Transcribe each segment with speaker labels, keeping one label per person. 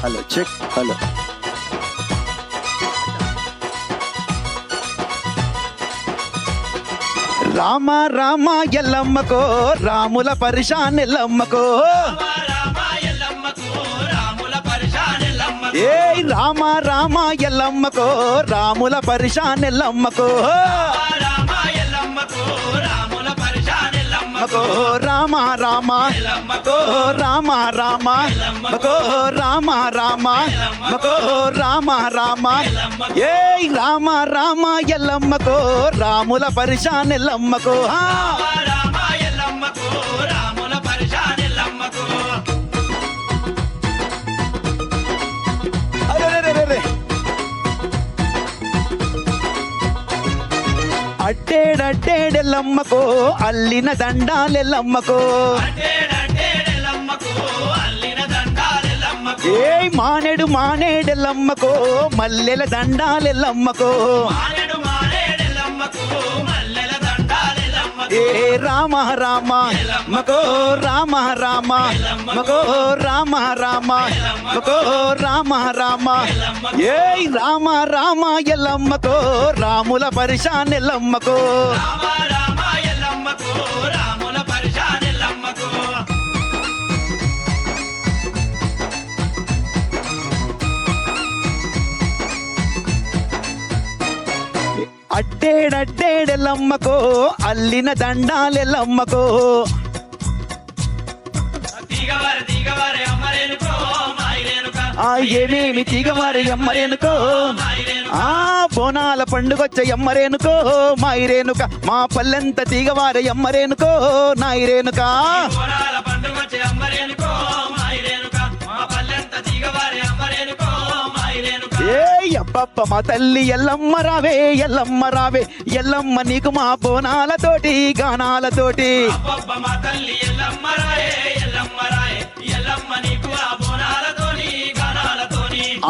Speaker 1: Hello check hello. Rama Rama ఎల్లమ్మకో రాముల పరిశాన్ ఎల్లమ్మకో. ఏ రామ రామ ఎల్లమ్మకో రాముల పరిశాన్ ఎల్లమ్మకో. మకో రామ రామ మకో రామ రామ మకో రామ రామ మకో రామ రామ. ఏ రామ రామ ఎల్లమ్మకో రాముల పరిశాన్ ఎల్లమ్మకో. అట్టేడట్టేడెల్లమ్మకో అల్లిన దండాలెల్లమ్మకో. ఏ మానేడు మానేడెల్లమ్మకో మల్లెల దండాలెల్లమ్మకో. ఏ రామ రామ మకో రామ రామ మకో రామ రామ మకో రామ రామ. ఏ రామ రామ ఎల్లమ్మకో రాముల పరిశాన్ ఎల్లమ్మకో. అట్టేడట్టేడెల్లమ్మకో అల్లిన దండాలెల్లమ్మకో. ఏమేమి తీగవారి ఎమ్మరేనుకో. బోనాల పండుగొచ్చ ఎమ్మరేనుకో మాయిరేనుక. మా పల్లెంత తీగవారి ఎమ్మరేనుకో నాయిరేనుక. ఏ అబ్బబ్బ మా తల్లి ఎల్లమ్మ రావే ఎల్లమ్మ రావే ఎల్లమ్మ నీకు మా బోనాలతోటి గానాలతోటి.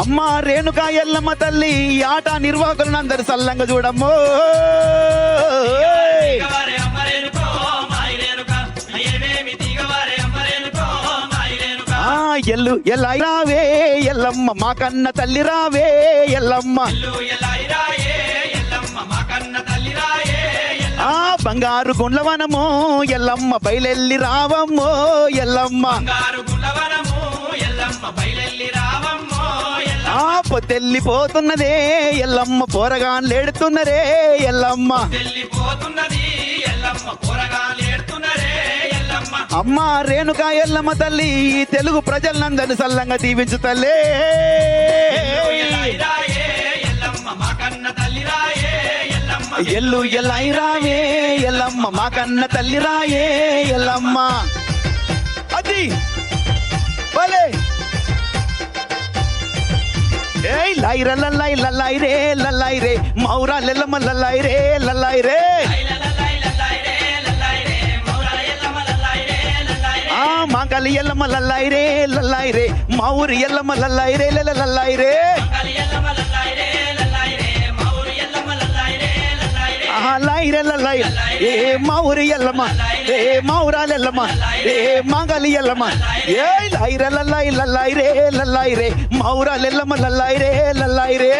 Speaker 1: అమ్మ రేణుక ఎల్లమ్మ తల్లి ఆట నిర్వాహకులందరు సల్లంగా చూడమ్మో. ఎల్లు ఎల్లా రావే ఎల్లమ్మ మా కన్న తల్లి రావే ఎల్లమ్మ. బంగారు గుండ్లవనమో ఎల్లమ్మ బయలెల్లి రావమ్మో ఎల్లమ్మ. పొద్దెల్లిపోతున్నదే ఎల్లమ్మ పోరగాన్లేడుతున్నరే ఎల్లమ్మ. అమ్మ రేణుక ఎల్లమ్మ తల్లి తెలుగు ప్రజలందరిని సల్లంగా దీవించు తల్లే. ఎల్లు ఎల్లై రావే ఎల్లమ్మ మా కన్న తల్లి రాయే ఎల్లమ్మ. అది భలే. ఏయ్ లైర లల్లై లల్లై రే లల్లై రే మౌరా లెల్లమ్మ లల్లై రే లల్లై రే. మాంకాలి ఎల్లమ్మ లల్లై రే లల్లై రే మౌరి ఎల్లమ్మ లల్లై రే లల్లై రే. లైరే లల్లై ఏ మౌరి ఎల్లమ్మ ఏ మౌరాలెల్లమ్మ ఏ మాంగాలి ఎల్లమ్మ. ఏ లైర లల్లై లల్లై రే లల్లై రే మౌరాలెల్లమ్మ లల్లై రే లల్లై రే.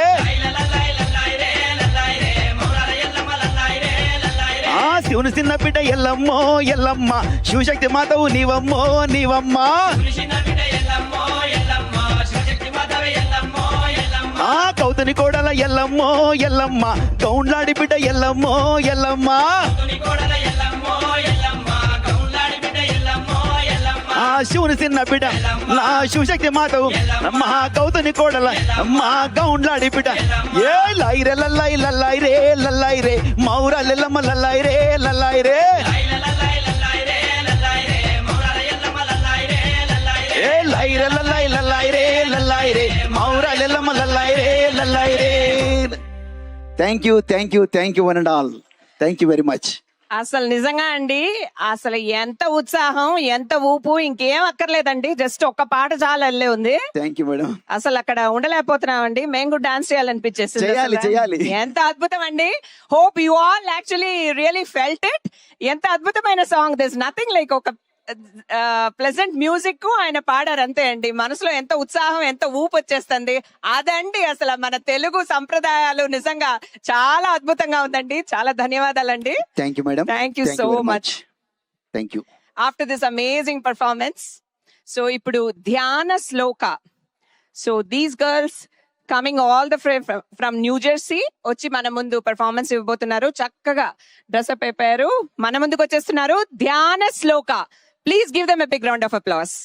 Speaker 1: శివుని చిన్న బిడ్డ ఎల్లమ్మో ఎల్లమ్మ శివశక్తి మాతవు నీవమ్మో నీవమ్మ. కౌతని కోడల ఎల్లమ్మో ఎల్లమ్మ గౌండ్లాడి బిడ్డ ఎల్లమ్మో ఎల్లమ్మ. శివుని చిన్న బిడ్డ నా శివశక్తి మాతవు మా కౌతని కోడల మా గౌండ్లాడి బిడ్డ. ఏ లైరే లల్లై లల్లై రే లల్లై రే మౌరా లెల్లమ్మ లల్లై రే లల్లై రే. ఏ లైరే లల్లై లల్లై రే లల్లై రే మౌరా లెల్లమ్మ లల్లై రే లల్లై రే. Thank you thank you thank you one and all. Thank you very much.
Speaker 2: అసలు నిజంగా అండి, అసలు ఎంత ఉత్సాహం, ఎంత ఊపు, ఇంకేం అక్కర్లేదండి. జస్ట్ ఒక్క పాట చాలా అల్లే ఉంది.
Speaker 1: Thank you madam.
Speaker 2: అసలు అక్కడ ఉండలేకపోతున్నామండి, మేము కూడా డాన్స్ చేయాలనిపించేసి.
Speaker 1: చేయాలి.
Speaker 2: ఎంత అద్భుతం అండి. Hope you all actually really felt it. ఎంత అద్భుతమైన సాంగ్. దిస్ నథింగ్ లైక్ ఒక ప్లెజెంట్ మ్యూజిక్ ఆయన పాడారు అంతే అండి. మనసులో ఎంత ఉత్సాహం, ఎంత ఊపు వచ్చేస్తుంది. అదండి అసలు మన తెలుగు సంప్రదాయాలు. నిజంగా చాలా అద్భుతంగా ఉందండి. చాలా ధన్యవాదాలండి.
Speaker 1: Thank you madam.
Speaker 2: Thank you so much
Speaker 1: thank you.
Speaker 2: After this amazing performance. So ఇప్పుడు ధ్యాన శ్లోక. So these girls coming all the from New Jersey వచ్చి మన ముందు పర్ఫార్మెన్స్ ఇవ్వబోతున్నారు. చక్కగా డ్రెస్అప్ అయిపోయారు, మన ముందుకు వచ్చేస్తున్నారు. ధ్యాన శ్లోక. Please give them a big round of applause.